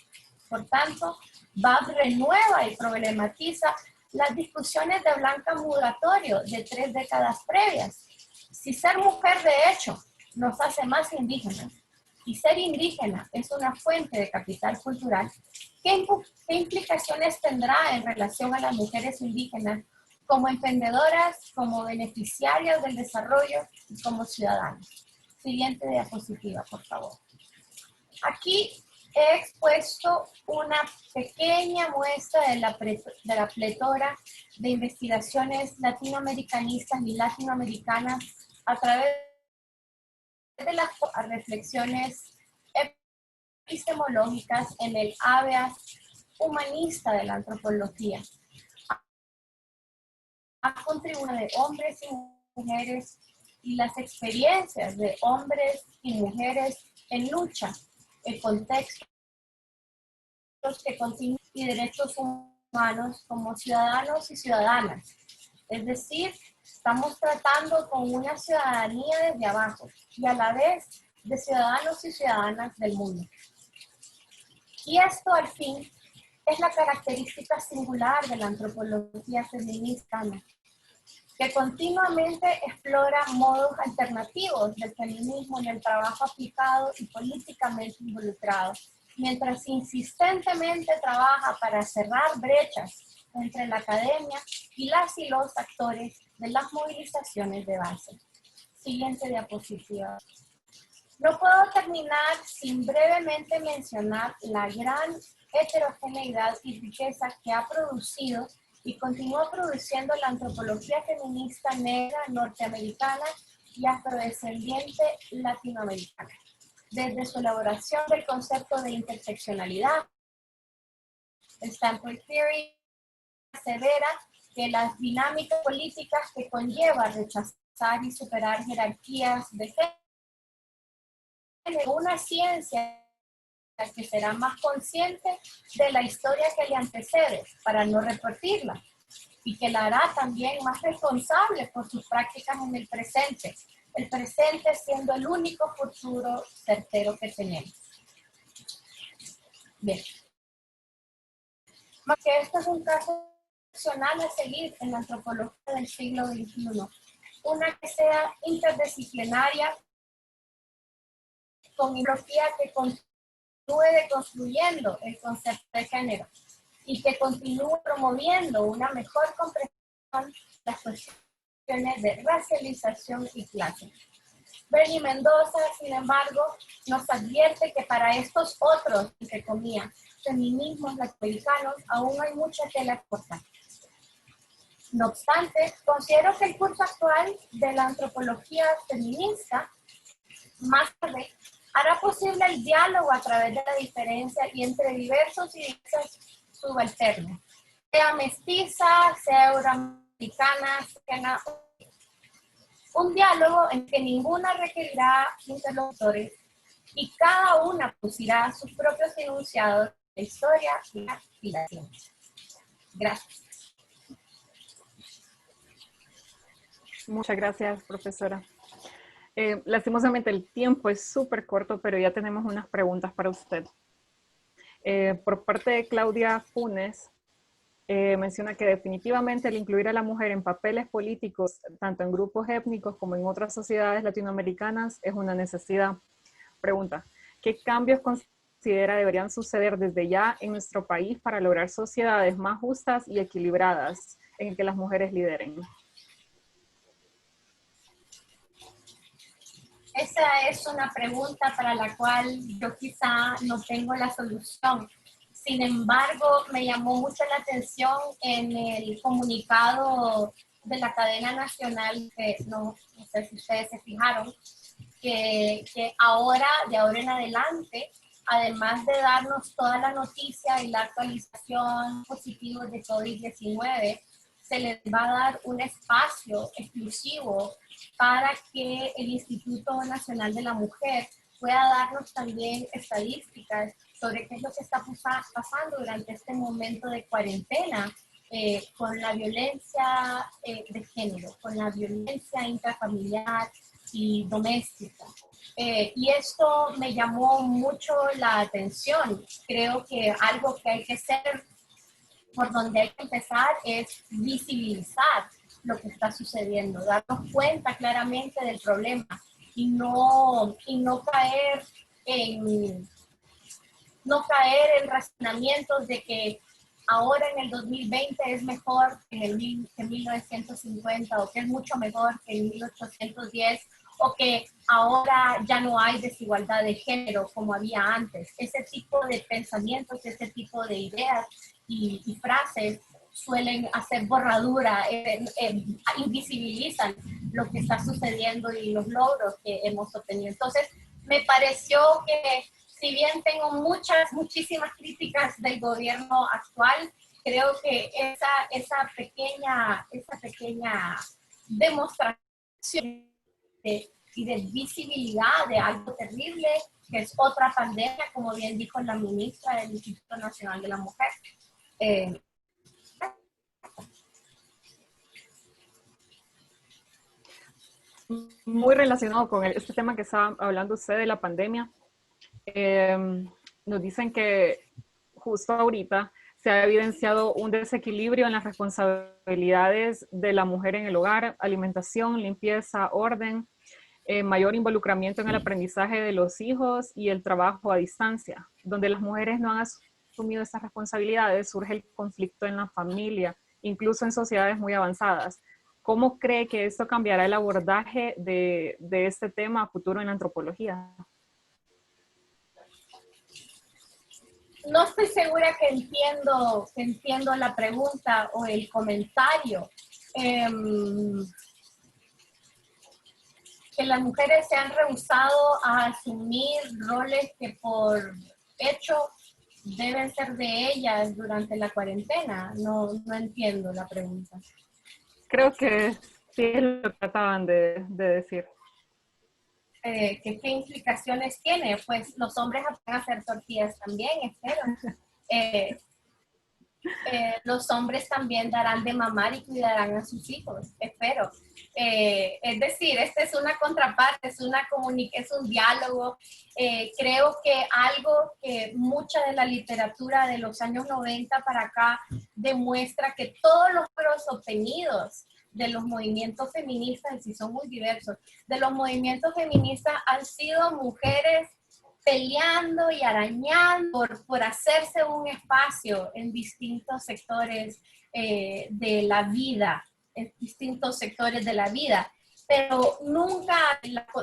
Por tanto, BAB renueva y problematiza las discusiones de Blanca Muratorio de 3 décadas previas. Si ser mujer de hecho nos hace más indígenas y ser indígena es una fuente de capital cultural, ¿qué implicaciones tendrá en relación a las mujeres indígenas como emprendedoras, como beneficiarias del desarrollo y como ciudadanas? Siguiente diapositiva, por favor. Aquí he expuesto una pequeña muestra de la pletora de investigaciones latinoamericanistas y latinoamericanas a través de las reflexiones epistemológicas en el habeas humanista de la antropología. A contribución de hombres y mujeres y las experiencias de hombres y mujeres en lucha, el contexto que continúan y derechos humanos como ciudadanos y ciudadanas. Es decir, estamos tratando con una ciudadanía desde abajo y a la vez de ciudadanos y ciudadanas del mundo. Y esto al fin es la característica singular de la antropología feminista, que continuamente explora modos alternativos del feminismo en el trabajo aplicado y políticamente involucrado, mientras insistentemente trabaja para cerrar brechas entre la academia y las y los actores de las movilizaciones de base. Siguiente diapositiva. No puedo terminar sin brevemente mencionar la gran heterogeneidad y riqueza que ha producido y continúa produciendo la antropología feminista negra norteamericana y afrodescendiente latinoamericana. Desde su elaboración del concepto de interseccionalidad, el Stanford Theory asevera que las dinámicas políticas que conlleva rechazar y superar jerarquías de género, una ciencia que será más consciente de la historia que le antecede para no repetirla y que la hará también más responsable por sus prácticas en el presente siendo el único futuro certero que tenemos. Bien. Más que esto es un caso excepcional a seguir en la antropología del siglo XXI, una que sea interdisciplinaria, con ideología que continúe deconstruyendo el concepto de género y que continúe promoviendo una mejor comprensión de las cuestiones de racialización y clase. Bernie Mendoza, sin embargo, nos advierte que para estos otros, entre comillas, feminismos latinoamericanos, aún hay mucha tela que cortar. No obstante, considero que el curso actual de la antropología feminista, más tarde, hará posible el diálogo a través de la diferencia y entre diversos y diversas subalternas, sea mestiza, sea euroamericana, sea un diálogo en que ninguna requerirá interlocutores y cada una producirá sus propios enunciados de historia y la ciencia. Gracias. Muchas gracias, profesora. Lastimosamente el tiempo es súper corto, pero ya tenemos unas preguntas para usted. Por parte de Claudia Funes, menciona que definitivamente el incluir a la mujer en papeles políticos, tanto en grupos étnicos como en otras sociedades latinoamericanas, es una necesidad. Pregunta, ¿qué cambios considera deberían suceder desde ya en nuestro país para lograr sociedades más justas y equilibradas en que las mujeres lideren? Esa es una pregunta para la cual yo quizá no tengo la solución. Sin embargo, me llamó mucho la atención en el comunicado de la cadena nacional, que no sé si ustedes se fijaron, que ahora, de ahora en adelante, además de darnos toda la noticia y la actualización positiva de COVID-19, se les va a dar un espacio exclusivo para que el Instituto Nacional de la Mujer pueda darnos también estadísticas sobre qué es lo que está pasando durante este momento de cuarentena con la violencia de género, con la violencia intrafamiliar y doméstica. Y esto me llamó mucho la atención. Creo que algo que hay que hacer, por donde hay que empezar, es visibilizar lo que está sucediendo, darnos cuenta claramente del problema y no caer en razonamientos de que ahora en el 2020 es mejor que en 1950 o que es mucho mejor que en 1810 o que ahora ya no hay desigualdad de género como había antes. Ese tipo de pensamientos, ese tipo de ideas y frases suelen hacer borradura, invisibilizan lo que está sucediendo y los logros que hemos obtenido. Entonces, me pareció que si bien tengo muchísimas críticas del gobierno actual, creo que esa pequeña demostración y de visibilidad de algo terrible, que es otra pandemia, como bien dijo la ministra del Instituto Nacional de la Mujer. Muy relacionado con este tema que estaba hablando usted de la pandemia, nos dicen que justo ahorita se ha evidenciado un desequilibrio en las responsabilidades de la mujer en el hogar: alimentación, limpieza, orden, mayor involucramiento en el aprendizaje de los hijos y el trabajo a distancia. Donde las mujeres no han asumido estas responsabilidades, surge el conflicto en la familia, incluso en sociedades muy avanzadas. ¿Cómo cree que esto cambiará el abordaje de este tema a futuro en la antropología? No estoy segura que entiendo la pregunta o el comentario. Que las mujeres se han rehusado a asumir roles que por hecho deben ser de ellas durante la cuarentena. No entiendo la pregunta. Creo que sí es lo que trataban de decir. ¿Qué implicaciones tiene? Pues los hombres van a hacer tortillas también, espero. Los hombres también darán de mamar y cuidarán a sus hijos, espero. Es decir, esta es una contraparte, es un diálogo. Creo que algo que mucha de la literatura de los años 90 para acá demuestra que todos los logros obtenidos de los movimientos feministas, y son muy diversos, de los movimientos feministas han sido mujeres peleando y arañando por hacerse un espacio en distintos sectores de la vida, pero nunca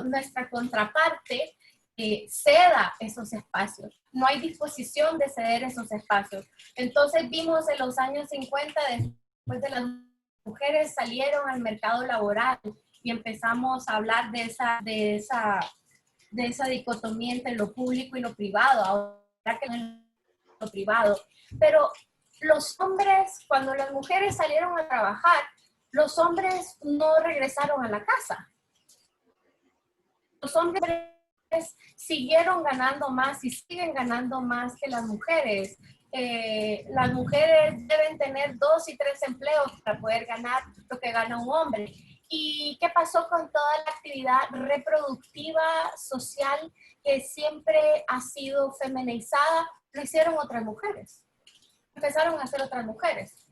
nuestra contraparte ceda esos espacios. No hay disposición de ceder esos espacios. Entonces vimos en los años 50, después de las mujeres salieron al mercado laboral y empezamos a hablar de esa dicotomía entre lo público y lo privado, ahora que no es lo privado. Pero los hombres, cuando las mujeres salieron a trabajar, los hombres no regresaron a la casa. Los hombres siguieron ganando más y siguen ganando más que las mujeres. Las mujeres deben tener 2 y 3 empleos para poder ganar lo que gana un hombre. ¿Y qué pasó con toda la actividad reproductiva social que siempre ha sido feminizada? Lo hicieron otras mujeres. Empezaron a hacer otras mujeres.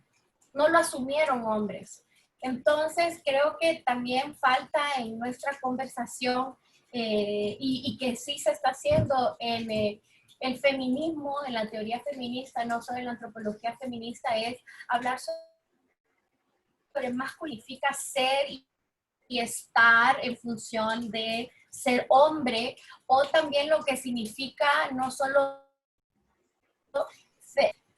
No lo asumieron hombres. Entonces, creo que también falta en nuestra conversación y que sí se está haciendo en el feminismo, en la teoría feminista, no solo en la antropología feminista, es hablar sobre más significa ser y estar en función de ser hombre, o también lo que significa no solo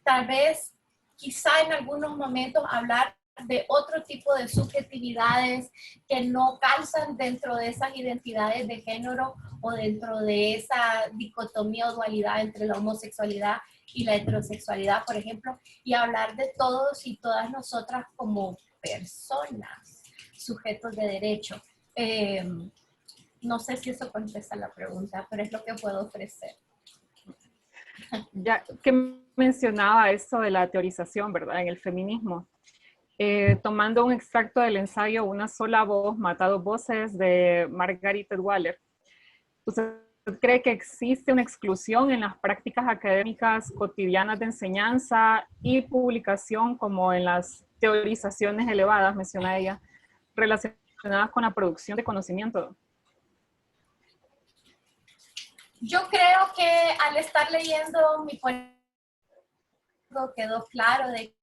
tal vez quizá en algunos momentos hablar de otro tipo de subjetividades que no calzan dentro de esas identidades de género o dentro de esa dicotomía o dualidad entre la homosexualidad y la heterosexualidad, por ejemplo, y hablar de todos y todas nosotras como personas, sujetos de derecho. No sé si eso contesta la pregunta, pero es lo que puedo ofrecer. Ya que mencionaba esto de la teorización, ¿verdad? En el feminismo. Tomando un extracto del ensayo Una sola voz mata dos voces de Margaret Waller, ¿usted cree que existe una exclusión en las prácticas académicas cotidianas de enseñanza y publicación, como en las teorizaciones elevadas, menciona ella, relacionadas con la producción de conocimiento? Yo creo que al estar leyendo mi político quedó claro de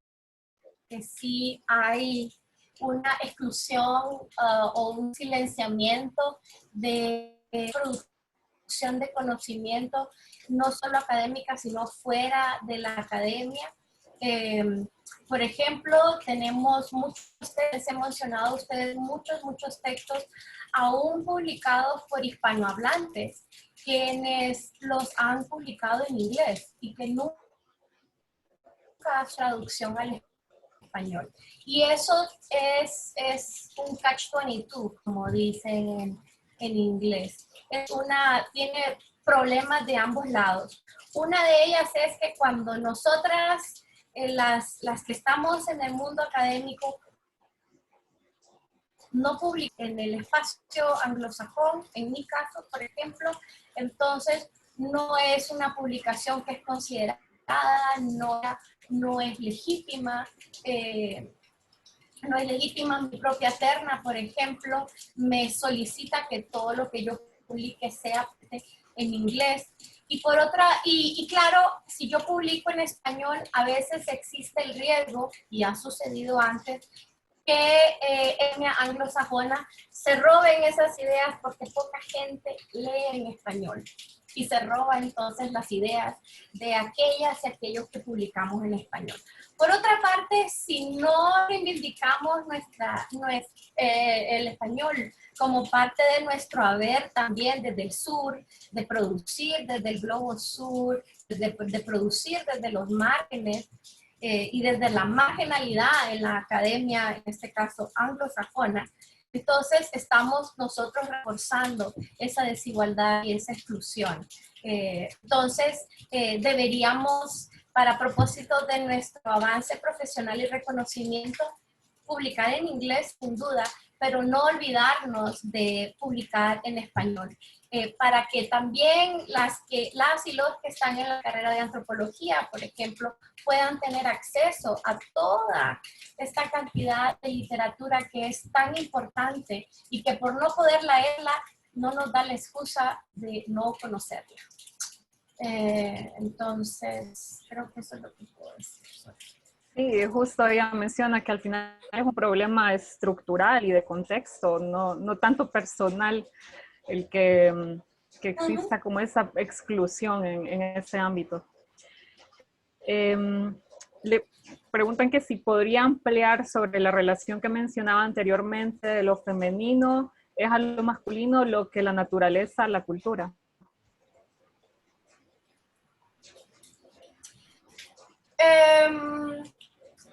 que sí hay una exclusión o un silenciamiento de producción de conocimiento, no solo académica, sino fuera de la academia. Por ejemplo, tenemos muchos, ustedes han mencionado ustedes muchos textos aún publicados por hispanohablantes, quienes los han publicado en inglés y que nunca hay traducción al español. Y eso es un catch-22, como dicen en inglés. Tiene problemas de ambos lados. Una de ellas es que cuando nosotras, las que estamos en el mundo académico, no publican en el espacio anglosajón, en mi caso, por ejemplo, entonces no es una publicación que es considerada, no es legítima. No es legítima. Mi propia terna, por ejemplo, me solicita que todo lo que yo publique sea en inglés. Y por otra, y claro, si yo publico en español, a veces existe el riesgo, y ha sucedido antes, que en anglosajona se roben esas ideas porque poca gente lee en español. Y se roba entonces las ideas de aquellas y aquellos que publicamos en español. Por otra parte, si no reivindicamos el español como parte de nuestro haber también desde el sur, de producir desde el globo sur, de producir desde los márgenes, y desde la marginalidad en la academia, en este caso anglosajona, entonces estamos nosotros reforzando esa desigualdad y esa exclusión. Entonces deberíamos, para propósito de nuestro avance profesional y reconocimiento, publicar en inglés sin duda, pero no olvidarnos de publicar en español. Para que también las y los que están en la carrera de antropología, por ejemplo, puedan tener acceso a toda esta cantidad de literatura que es tan importante y que por no poder leerla no nos da la excusa de no conocerla. Entonces, creo que eso es lo que puedo decir. Sí, justo ella menciona que al final es un problema estructural y de contexto, no tanto personal, el que exista como esa exclusión en ese ámbito. Le preguntan que si podría ampliar sobre la relación que mencionaba anteriormente de lo femenino es a lo masculino lo que la naturaleza, la cultura.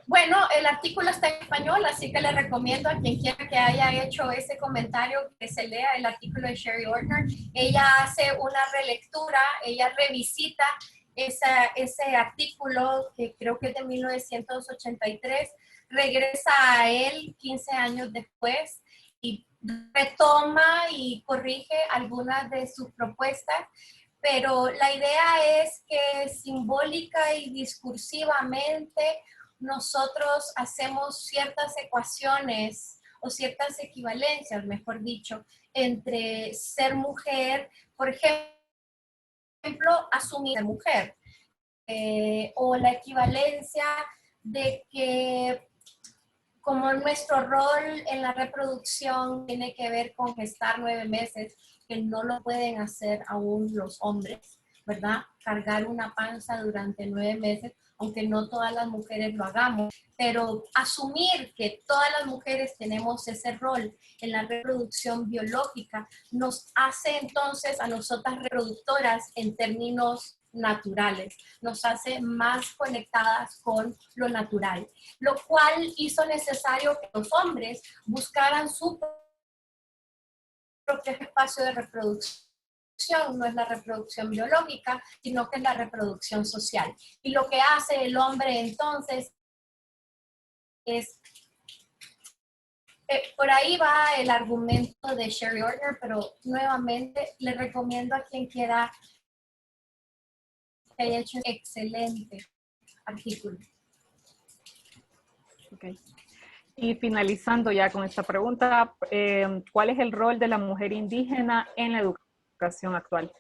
Bueno, el artículo está en español, así que le recomiendo a quien quiera que haya hecho ese comentario que se lea el artículo de Sherry Ortner. Ella hace una relectura, ella revisita ese artículo que creo que es de 1983, regresa a él 15 años después y retoma y corrige algunas de sus propuestas. Pero la idea es que simbólica y discursivamente nosotros hacemos ciertas ecuaciones o ciertas equivalencias, mejor dicho, entre ser mujer, por ejemplo, asumir ser mujer, o la equivalencia de que como nuestro rol en la reproducción tiene que ver con gestar 9 meses, que no lo pueden hacer aún los hombres, ¿verdad? Cargar una panza durante 9 meses, aunque no todas las mujeres lo hagamos, pero asumir que todas las mujeres tenemos ese rol en la reproducción biológica nos hace entonces a nosotras reproductoras en términos naturales, nos hace más conectadas con lo natural, lo cual hizo necesario que los hombres buscaran su propio espacio de reproducción. No es la reproducción biológica, sino que es la reproducción social. Y lo que hace el hombre entonces es, por ahí va el argumento de Sherry Ortner, pero nuevamente le recomiendo a quien quiera que haya hecho un excelente artículo. Okay. Y finalizando ya con esta pregunta, ¿cuál es el rol de la mujer indígena en la educación actual?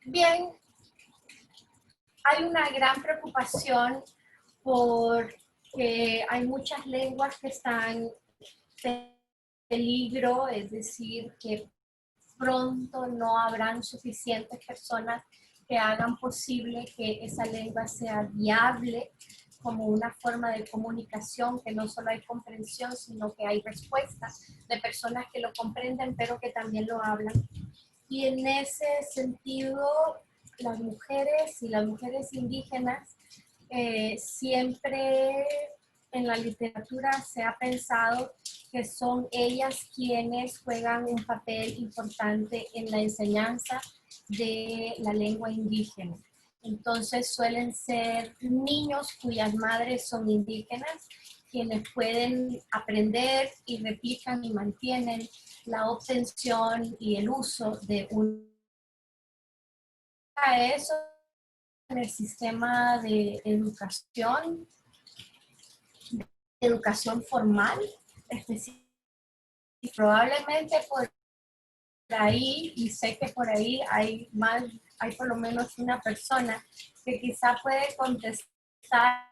Bien, hay una gran preocupación porque hay muchas lenguas que están en peligro, es decir, que pronto no habrán suficientes personas que hagan posible que esa lengua sea viable como una forma de comunicación, que no solo hay comprensión, sino que hay respuesta de personas que lo comprenden, pero que también lo hablan. Y en ese sentido, las mujeres y las mujeres indígenas siempre en la literatura se ha pensado que son ellas quienes juegan un papel importante en la enseñanza de la lengua indígena. Entonces suelen ser niños cuyas madres son indígenas quienes pueden aprender y replican y mantienen la obtención y el uso de un... A eso en el sistema de educación formal, y probablemente por ahí, y sé que por ahí hay por lo menos una persona que quizá puede contestar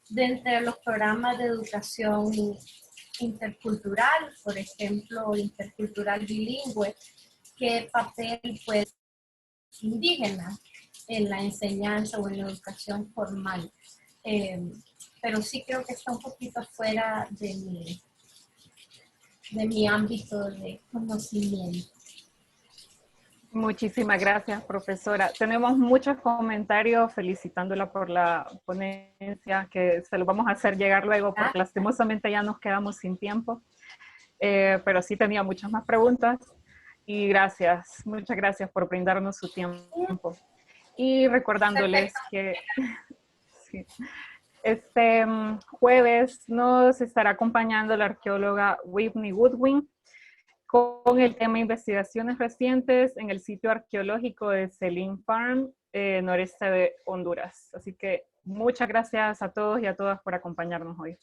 dentro de los programas de educación intercultural, por ejemplo, intercultural bilingüe, qué papel puede indígena en la enseñanza o en la educación formal. Pero sí creo que está un poquito fuera de mi ámbito de conocimiento. Muchísimas gracias, profesora. Tenemos muchos comentarios felicitándola por la ponencia, que se los vamos a hacer llegar luego, porque lastimosamente ya nos quedamos sin tiempo. Pero sí tenía muchas más preguntas. Y gracias, muchas gracias por brindarnos su tiempo. Y recordándoles que sí, este jueves nos estará acompañando la arqueóloga Whitney Goodwin con el tema investigaciones recientes en el sitio arqueológico de Selim Farm, noreste de Honduras. Así que muchas gracias a todos y a todas por acompañarnos hoy.